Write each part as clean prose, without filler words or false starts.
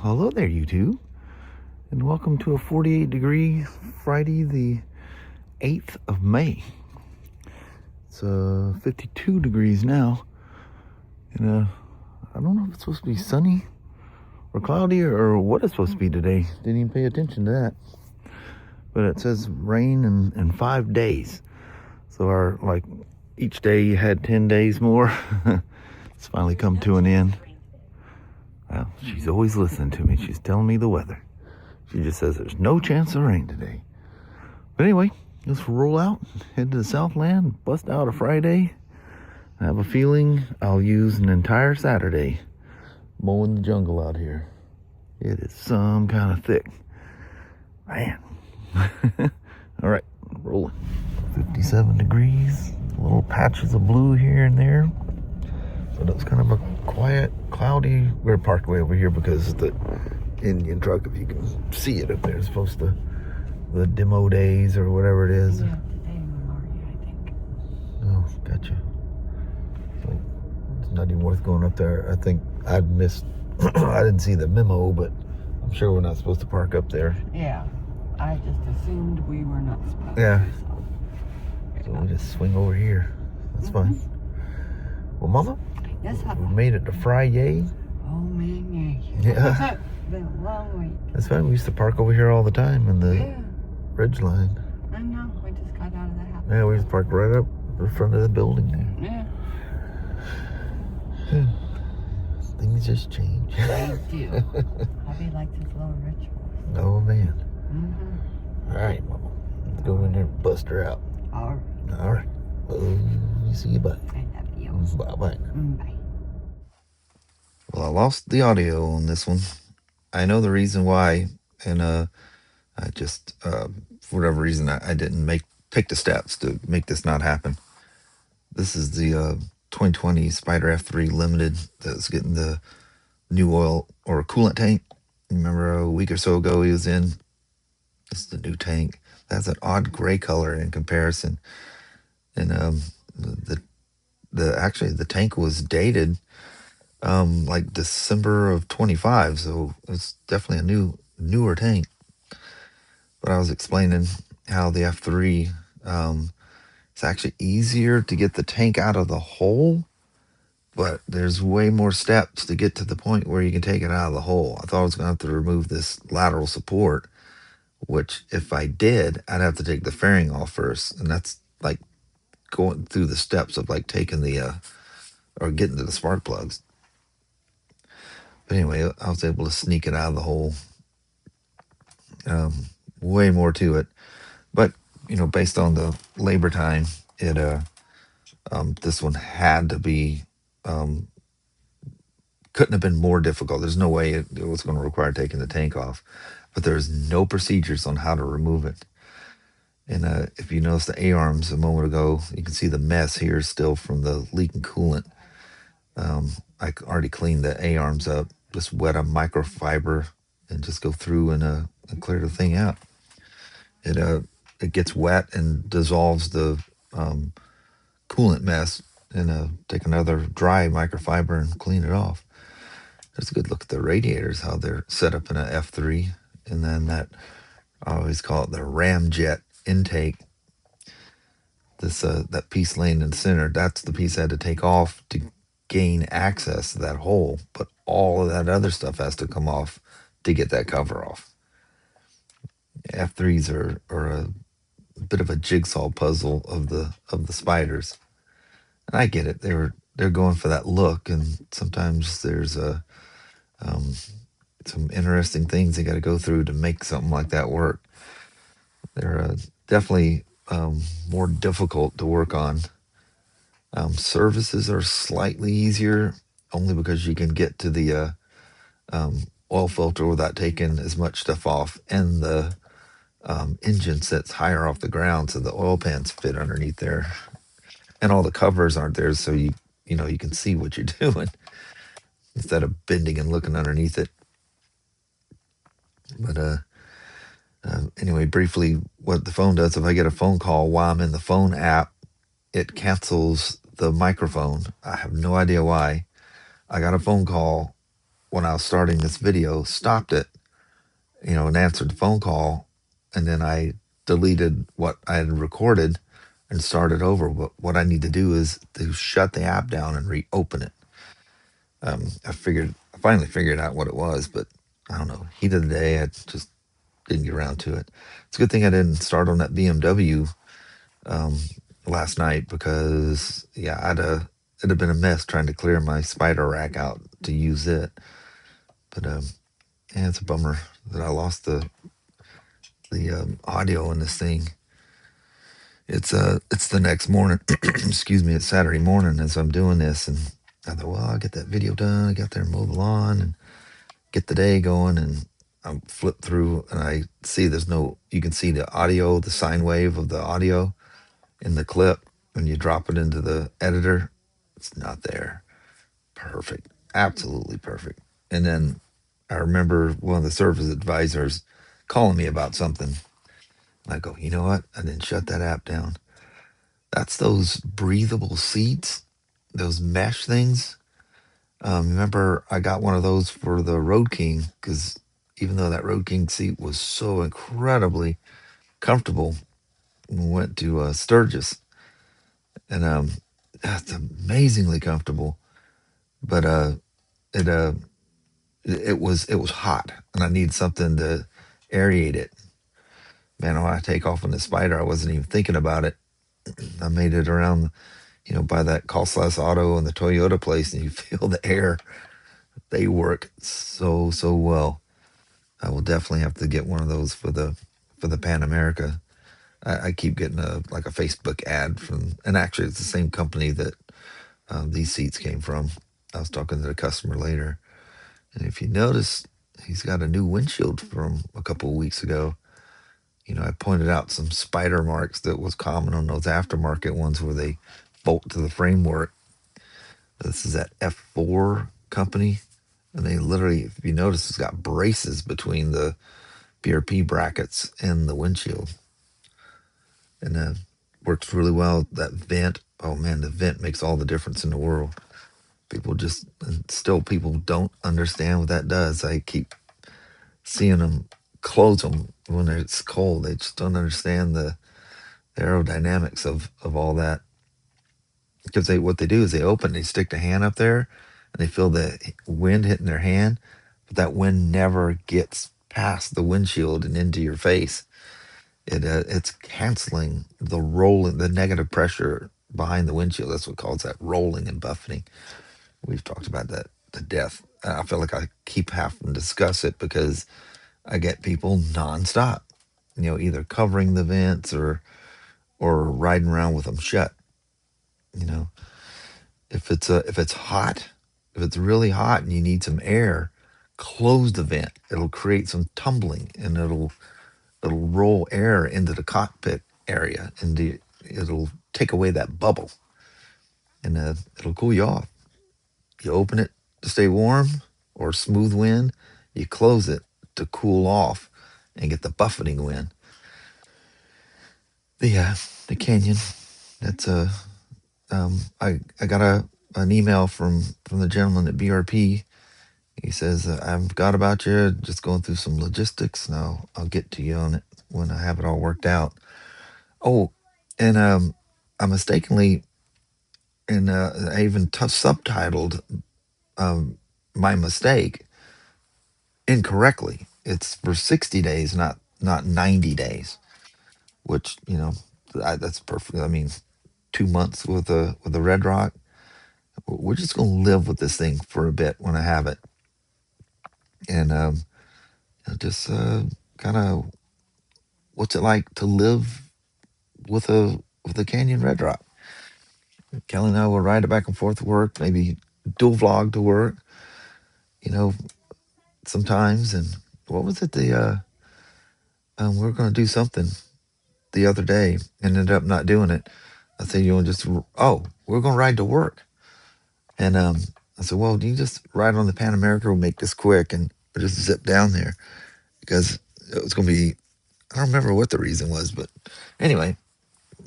Hello there, you two, and welcome to a 48-degree Friday, the 8th of May. It's 52 degrees now, and I don't know if it's supposed to be sunny or cloudy or what it's supposed to be today. Didn't even pay attention to that. But it says rain in 5 days. So each day had 10 days more. It's finally come to an end. Well, she's always listening to me. She's telling me the weather. She just says there's no chance of rain today. But anyway, let's roll out, head to the Southland, bust out a Friday. I have a feeling I'll use an entire Saturday mowing the jungle out here. It is some kind of thick. Man. All right, rolling. 57 degrees, little patches of blue here and there. But it was kind of a quiet, cloudy. We're parked way over here because the Indian truck, if you can see it up there, is supposed to, the demo days or whatever it is. Yeah, today Memorial, I think. Oh, gotcha. So it's not even worth going up there. I think I'd missed, I didn't see the memo, but I'm sure we're not supposed to park up there. Yeah, I just assumed we were not supposed Yeah. to. So we just swing over here. That's fine. Well, Mama, Yes, we made it to Friday. Oh, man, Yeah. It's been a long week. That's fine. We used to park over here all the time in the Yeah, ridge line. I know. We just got out of the house. Yeah, we used to park right up in front of the building there. Yeah. Things just change. They do. Hubby likes his little rituals. Oh, man. Mm-hmm. All right, Mama. Let's go in there and bust her out. All right. All right. See you, bye. I love you. Bye-bye. Bye. Well, I lost the audio on this one. I know the reason why, and I just, for whatever reason, I didn't take the steps to make this not happen. This is the 2020 Spyder F3 Limited that's getting the new oil or coolant tank. Remember a week or so ago he was in? This is the new tank. That's an odd gray color in comparison. And actually the tank was dated like December of 25, so it's definitely a newer tank. But I was explaining how the F3 it's actually easier to get the tank out of the hole, but there's way more steps to get to the point where you can take it out of the hole. I thought I was gonna have to remove this lateral support, which if I did, I'd have to take the fairing off first, and that's like going through the steps of like taking the or getting to the spark plugs. But anyway, I was able to sneak it out of the hole. Way more to it, but based on the labor time, it this one had to be couldn't have been more difficult. There's no way it was going to require taking the tank off, but there's no procedures on how to remove it. And if you notice the A-arms a moment ago, you can see the mess here still from the leaking coolant. I already cleaned the A-arms up, just wet a microfiber and just go through and clear the thing out. It gets wet and dissolves the coolant mess, and take another dry microfiber and clean it off. There's a good look at the radiators, how they're set up in an F3, and then that, I always call it the ramjet intake. This that piece laying in the center, that's the piece I had to take off to gain access to that hole, but all of that other stuff has to come off to get that cover off. F3s are a bit of a jigsaw puzzle of the Spyders, and I get it. They're going for that look, and sometimes there's some interesting things they got to go through to make something like that work. They're definitely more difficult to work on. Services are slightly easier, only because you can get to the oil filter without taking as much stuff off, and the engine sits higher off the ground, so the oil pans fit underneath there, and all the covers aren't there, so you can see what you're doing instead of bending and looking underneath it. But anyway, briefly, what the phone does, if I get a phone call while I'm in the phone app, it cancels the microphone. I have no idea why. I got a phone call when I was starting this video, stopped it, and answered the phone call, and then I deleted what I had recorded and started over. But what I need to do is to shut the app down and reopen it. I finally figured out what it was, but I don't know. Heat of the day, I just didn't get around to it. It's a good thing I didn't start on that BMW last night, because it'd have been a mess trying to clear my Spyder rack out to use it. But yeah, it's a bummer that I lost the audio in this thing. It's the next morning. Excuse me. It's Saturday morning as I'm doing this, and I thought, well, I'll get that video done. I got there and mow the lawn and get the day going, and I flip through and I see you can see the audio, the sine wave of the audio in the clip. When you drop it into the editor, it's not there. Perfect. Absolutely perfect. And then I remember one of the service advisors calling me about something. And I go, you know what? I didn't shut that app down. That's those breathable seats, those mesh things. Remember, I got one of those for the Road King, because even though that Road King seat was so incredibly comfortable, we went to Sturgis, and that's amazingly comfortable. But it it was hot, and I need something to aerate it. Man, when I take off on the Spyder, I wasn't even thinking about it. I made it around, by that Costless Auto and the Toyota place, and you feel the air. They work so well. I will definitely have to get one of those for the Pan America. I keep getting a Facebook ad from, and actually it's the same company that these seats came from. I was talking to the customer later, and if you notice, he's got a new windshield from a couple of weeks ago. I pointed out some spider marks that was common on those aftermarket ones where they bolt to the framework. This is that F4 company, and they literally, if you notice, it's got braces between the BRP brackets and the windshield, and works really well. That vent, oh man, the vent makes all the difference in the world. People don't understand what that does. I keep seeing them close them when it's cold. They just don't understand the aerodynamics of all that, because what they do is they open, they stick the hand up there, and they feel the wind hitting their hand, but that wind never gets past the windshield and into your face. It's canceling the negative pressure behind the windshield. That's what causes that rolling and buffeting. We've talked about that to death. I feel like I keep having to discuss it because I get people nonstop, either covering the vents or riding around with them shut. If it's hot, if it's really hot and you need some air, close the vent. It'll create some tumbling, and it'll roll air into the cockpit area, and it'll take away that bubble, and it'll cool you off. You open it to stay warm or smooth wind. You close it to cool off and get the buffeting wind. The Canyon. That's I got an email from the gentleman at BRP. He says, I've got about you, just going through some logistics. Now I'll get to you on it when I have it all worked out. Oh, and I mistakenly, and I even subtitled my mistake incorrectly. It's for 60 days, not 90 days, which, that's perfect. I mean, 2 months with a Red Rock. We're just going to live with this thing for a bit when I have it. And just kind of, what's it like to live with a Canyon Red Rock? Kelly and I will ride it back and forth to work, maybe dual vlog to work, sometimes. And what was it? We were going to do something the other day, ended up not doing it. I said, we're going to ride to work. And I said, well, do you just ride on the Pan America? We'll make this quick, and we'll just zip down there, because it was going to be, I don't remember what the reason was, but anyway,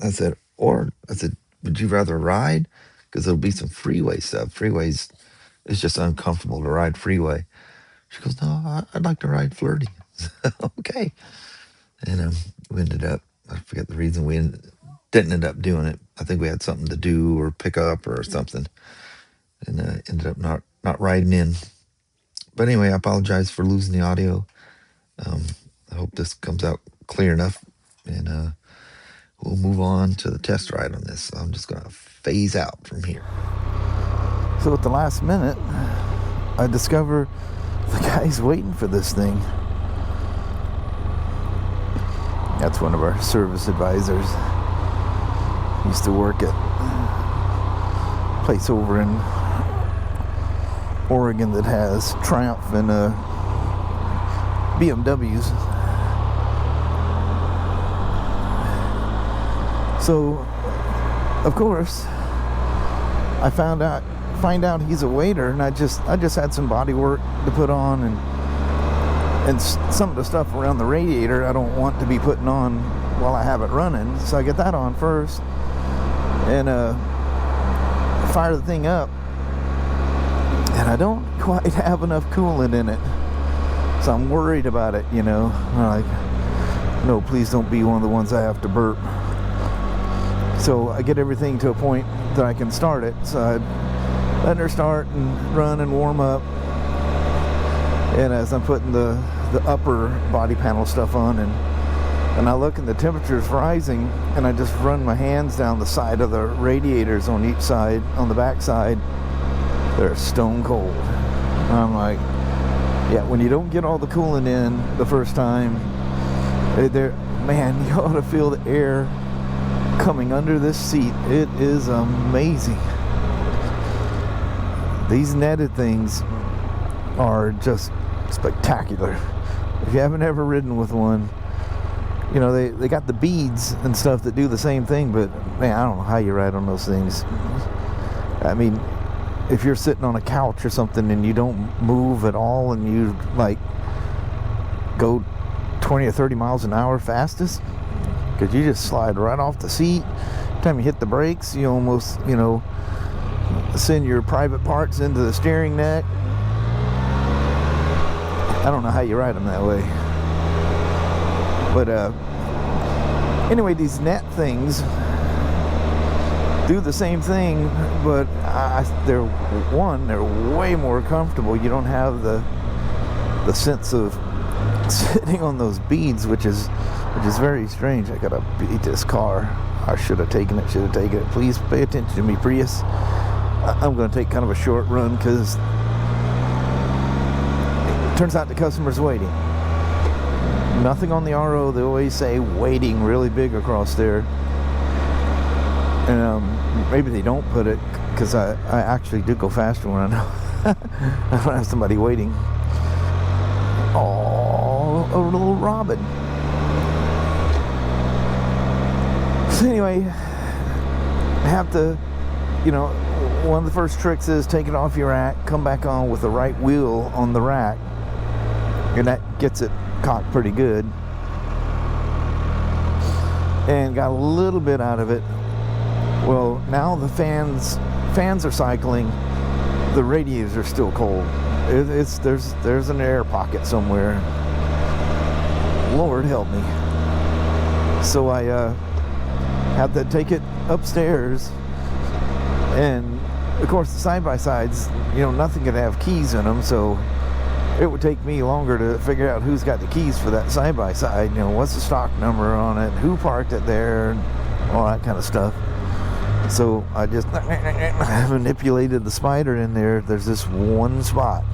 I said, would you rather ride? Because there'll be some freeway stuff. Freeways, It's just uncomfortable to ride freeway. She goes, no, I'd like to ride flirty. Okay. And we ended up, I forget the reason we didn't end up doing it. I think we had something to do or pick up or something. And ended up not riding in. But anyway, I apologize for losing the audio. I hope this comes out clear enough. And we'll move on to the test ride on this. So I'm just going to phase out from here. So at the last minute, I discover the guy's waiting for this thing. That's one of our service advisors. He used to work at a place over in Oregon that has Triumph and BMWs. So, of course, I find out he's a waiter, and I just had some Bodywork to put on, and some of the stuff around the radiator I don't want to be putting on while I have it running, so I get that on first, and fire the thing up, and I don't quite have enough coolant in it, so I'm worried about it, you know. I'm like, no, please don't be one of the ones I have to burp. So I get everything to a point that I can start it, so I let her start and run and warm up. And as I'm putting the upper body panel stuff on, and I look and the temperature's rising, and I just run my hands down the side of the radiators on each side, on the back side, they're stone cold. And I'm like, yeah, when you don't get all the coolant in the first time, man, you ought to feel the air coming under this seat. It is amazing. These netted things are just spectacular. If you haven't ever ridden with one, you know, they got the beads and stuff that do the same thing, but man, I don't know how you ride on those things. I mean, if you're sitting on a couch or something and you don't move at all and you like go 20 or 30 miles an hour fastest, because you just slide right off the seat. Every time you hit the brakes, you almost, you know, send your private parts into the steering neck. I don't know how you ride them that way. But anyway, these net things do the same thing, but they're way more comfortable. You don't have the sense of sitting on those beads, which is very strange. I gotta beat this car. I should have taken it. Please pay attention to me, Prius. I'm gonna take kind of a short run because it turns out the customer's waiting. Nothing on the RO. They always say waiting really big across there. And maybe they don't put it because I actually do go faster when I know I don't have somebody waiting. Oh, a little robin. So anyway, I have to, you know, one of the first tricks is take it off your rack, come back on with the right wheel on the rack, and that gets it cocked pretty good. And got a little bit out of it. Well, now the fans are cycling, the radiators are still cold. There's an air pocket somewhere. Lord help me. So I have to take it upstairs, and of course the side-by-sides, you know, nothing could have keys in them, so it would take me longer to figure out who's got the keys for that side-by-side, you know, what's the stock number on it, who parked it there, and all that kind of stuff. So I just manipulated the Spyder in there. There's this one spot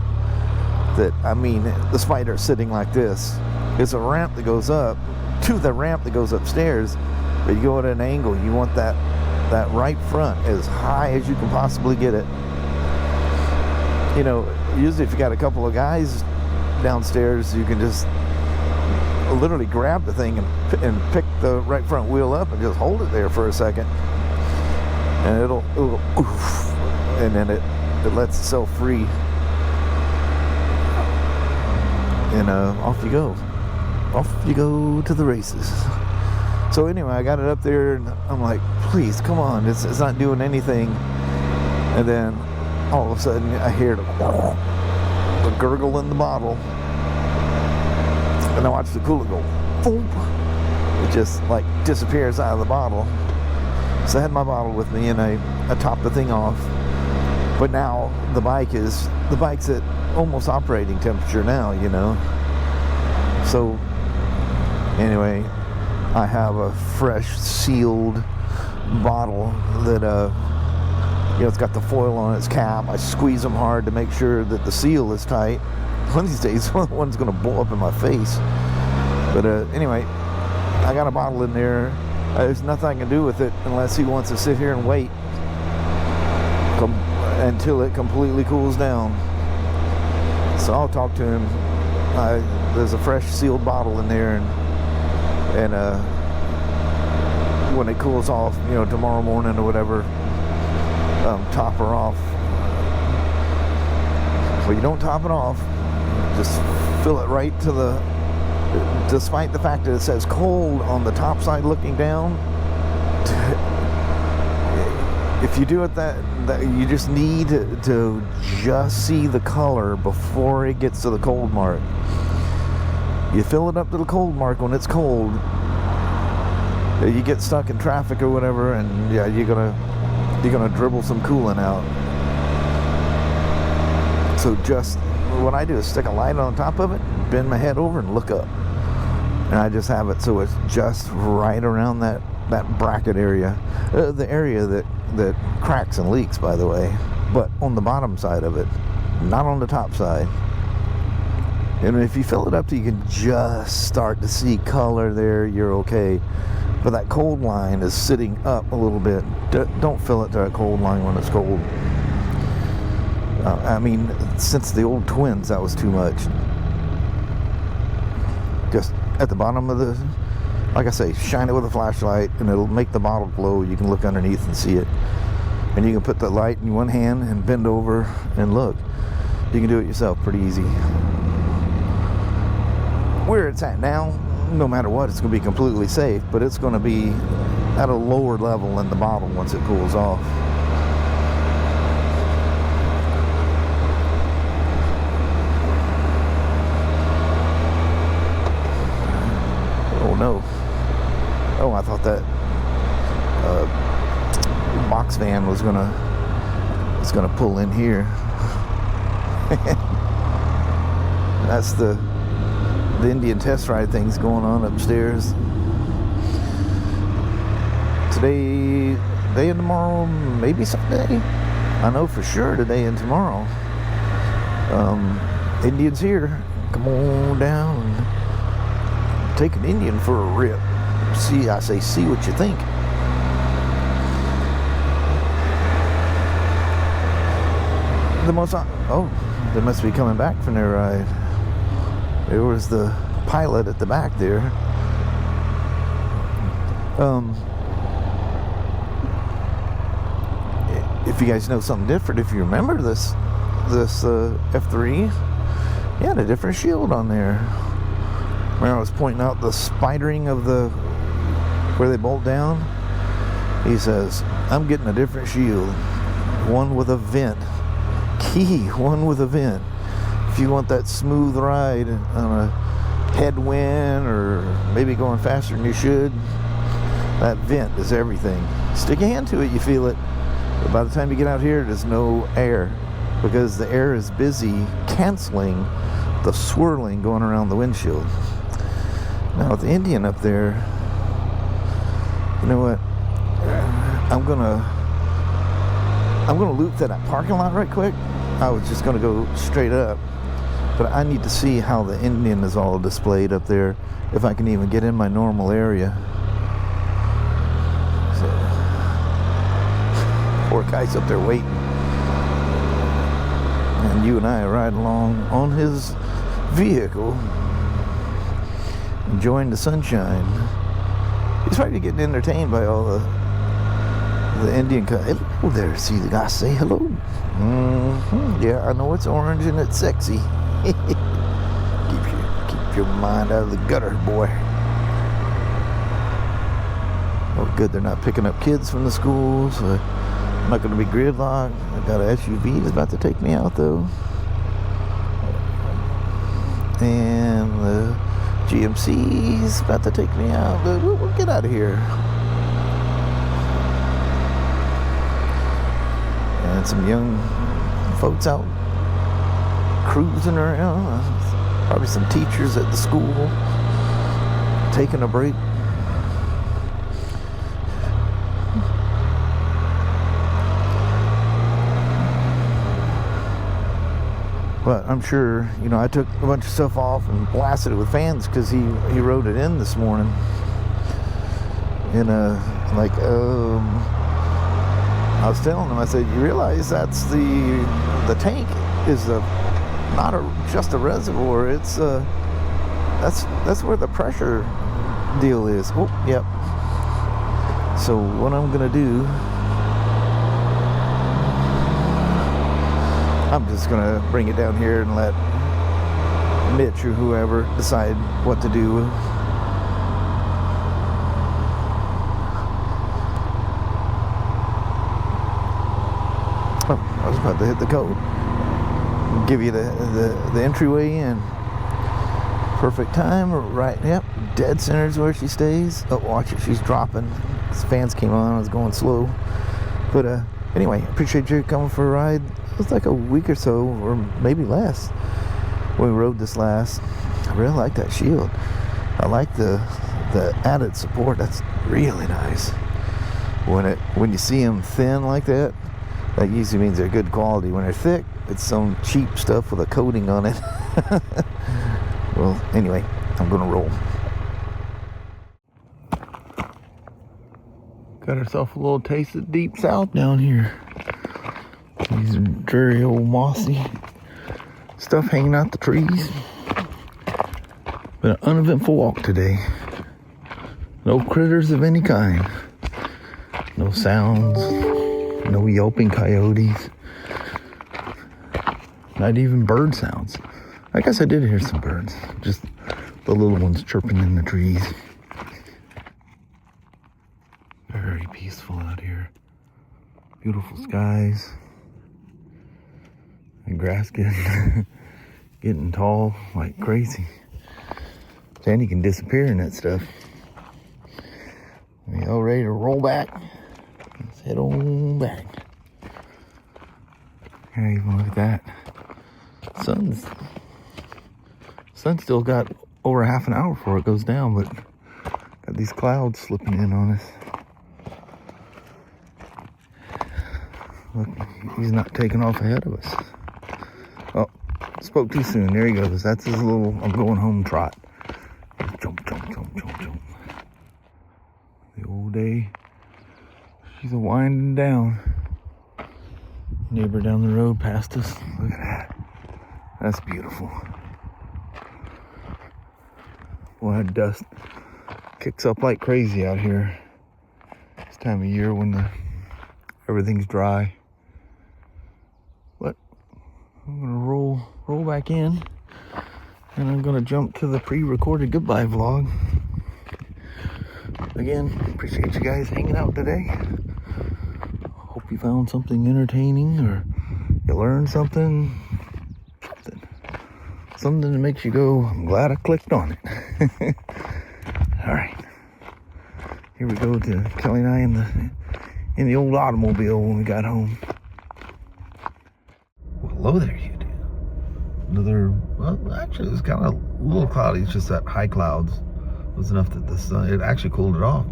that, I mean, the Spyder's sitting like this. It's a ramp that goes up to the ramp that goes upstairs, but you go at an angle. You want that right front as high as you can possibly get it. You know, usually if you got a couple of guys downstairs, you can just literally grab the thing and pick the right front wheel up and just hold it there for a second. And it'll oof, and then it lets itself free, and off you go to the races. So anyway, I got it up there, and I'm like, please, come on, it's not doing anything. And then all of a sudden I hear the gurgle in the bottle, and I watch the coolant go boom. It just like disappears out of the bottle. So I had my bottle with me, and I topped the thing off. But now the bike's at almost operating temperature now, you know. So anyway, I have a fresh sealed bottle that you know, it's got the foil on its cap. I squeeze them hard to make sure that the seal is tight. One of these days, one's going to blow up in my face. But anyway, I got a bottle in there. There's nothing I can do with it unless he wants to sit here and wait until it completely cools down. So I'll talk to him. There's a fresh sealed bottle in there, and when it cools off, you know, tomorrow morning or whatever, top her off. Well, you don't top it off, just fill it right to the, despite the fact that it says cold on the top side looking down. If you do it that you just need to just see the color before it gets to the cold mark. You fill it up to the cold mark when it's cold. You get stuck in traffic or whatever, and yeah, you're gonna dribble some coolant out. So just what I do is stick a light on top of it, bend my head over, and look up. And I just have it so it's just right around that bracket area, the area that cracks and leaks, by the way, but on the bottom side of it, not on the top side. And if you fill it up till you can just start to see color there, you're okay. But that cold line is sitting up a little bit. Don't fill it to that cold line when it's cold. I mean, since the old twins, that was too much. Just at the bottom of the, like I say, shine it with a flashlight, and it'll make the bottle glow. You can look underneath and see it. And you can put the light in one hand and bend over and look. You can do it yourself pretty easy. Where it's at now, no matter what, it's going to be completely safe, but it's going to be at a lower level than the bottle once it cools off. Oh no. Oh, I thought that box van was gonna pull in here. That's the Indian test ride thing's going on upstairs. Today and tomorrow, maybe someday. I know for sure today and tomorrow. Indians here. Come on down and take an Indian for a rip. See what you think. They must be coming back from their ride. There was the pilot at the back there. If you guys know something different, if you remember this F3, he had a different shield on there. Remember I was pointing out the spidering of where they bolt down? He says, I'm getting a different shield. One with a vent. One with a vent. If you want that smooth ride on a headwind or maybe going faster than you should, that vent is everything. Stick your hand to it, you feel it. But by the time you get out here, there's no air because the air is busy canceling the swirling going around the windshield. Now with the Indian up there, you know what? I'm gonna loop that parking lot right quick. I was just gonna go straight up, but I need to see how the Indian is all displayed up there, if I can even get in my normal area. So, poor guy's up there waiting, and you and I are riding along on his vehicle, enjoying the sunshine. He's probably getting entertained by all the Indian. Hello there, see the guy say hello. Yeah, I know it's orange and it's sexy. keep your mind out of the gutter, boy. Oh, good, they're not picking up kids from the schools. I'm not going to be gridlocked. I got an SUV that's about to take me out though. And the GMC's about to take me out, but we'll get out of here. And some young folks out cruising around. Probably some teachers at the school taking a break. But I'm sure, you know, I took a bunch of stuff off and blasted it with fans because he wrote it in this morning. And I was telling him, I said, you realize that's the tank is not just a reservoir. It's that's where the pressure deal is. Oh, yep. So what I'm gonna do, I'm just gonna bring it down here and let Mitch or whoever decide what to do. Oh, I was about to hit the code. Give you the entryway in. Perfect time, right? Yep, dead center is where she stays. Oh, watch it, she's dropping. These fans came on, I was going slow. But anyway, appreciate you coming for a ride. It was like a week or so, or maybe less, when we rode this last. I really like that shield. I like the added support. That's really nice. When you see them thin like that, that usually means they're good quality. When they're thick, it's some cheap stuff with a coating on it. Well, anyway, I'm gonna roll. Got ourselves a little taste of deep south down here. These dreary old mossy stuff hanging out the trees. Been an uneventful walk today. No critters of any kind. No sounds. No yelping coyotes. Not even bird sounds. I guess I did hear some birds. Just the little ones chirping in the trees. Very peaceful out here. Beautiful skies. And grass getting tall like crazy. Sandy can disappear in that stuff. We all ready to roll back? Let's head on back. Here, even look at that. Sun's still got over half an hour before it goes down, but got these clouds slipping in on us. Look, he's not taking off ahead of us. Oh, spoke too soon. There he goes. That's his little I'm going home trot. Jump, jump, jump, jump, jump. The old day. She's a winding down. Neighbor down the road past us. Look at that. That's beautiful. Boy, that dust kicks up like crazy out here. This time of year when everything's dry. But I'm gonna roll back in, and I'm gonna jump to the pre-recorded goodbye vlog. Again, appreciate you guys hanging out today. Hope you found something entertaining, or you learned something that makes you go, I'm glad I clicked on it. All right, here we go to Kelly and I in the old automobile when we got home. Well, hello there, you do. Well, actually, it was kind of a little cloudy. It's just that high clouds was enough that the sun, it actually cooled it off.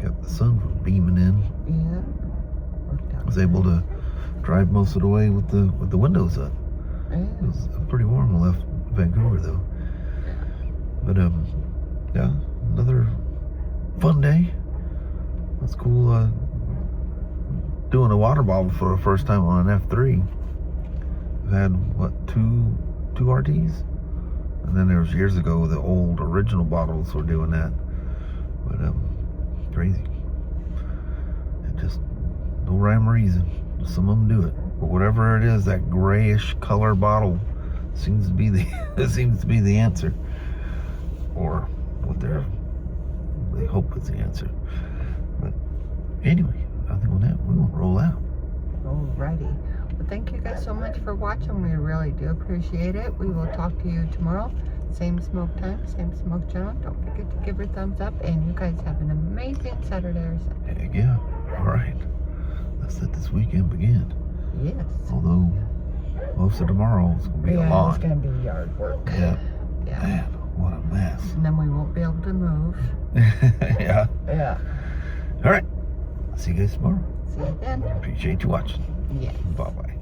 Got the sun beaming in. Yeah. I was able to drive most of the way with the windows up. It was pretty warm when I left Vancouver though. But yeah, another fun day. That's cool. Doing a water bottle for the first time on an F3. I've had what, two RTs, and then there was years ago the old original bottles were doing that. But crazy. It just no rhyme or reason. Some of them do it. But whatever it is, that grayish color bottle seems to be the answer, or what they hope is the answer. But anyway, I think on that, we're going to roll out. Alrighty. Well, thank you guys so much for watching. We really do appreciate it. We will talk to you tomorrow. Same smoke time, same smoke channel. Don't forget to give her a thumbs up. And you guys have an amazing Saturday or Sunday. Heck yeah. All right. Let's let this weekend begin. Yes. Although most of tomorrow is going to be a lot. It's going to be yard work. Yeah. Yeah. Man, what a mess. And then we won't be able to move. Yeah. Yeah. All right. See you guys tomorrow. See you then. Appreciate you watching. Yes. Bye-bye.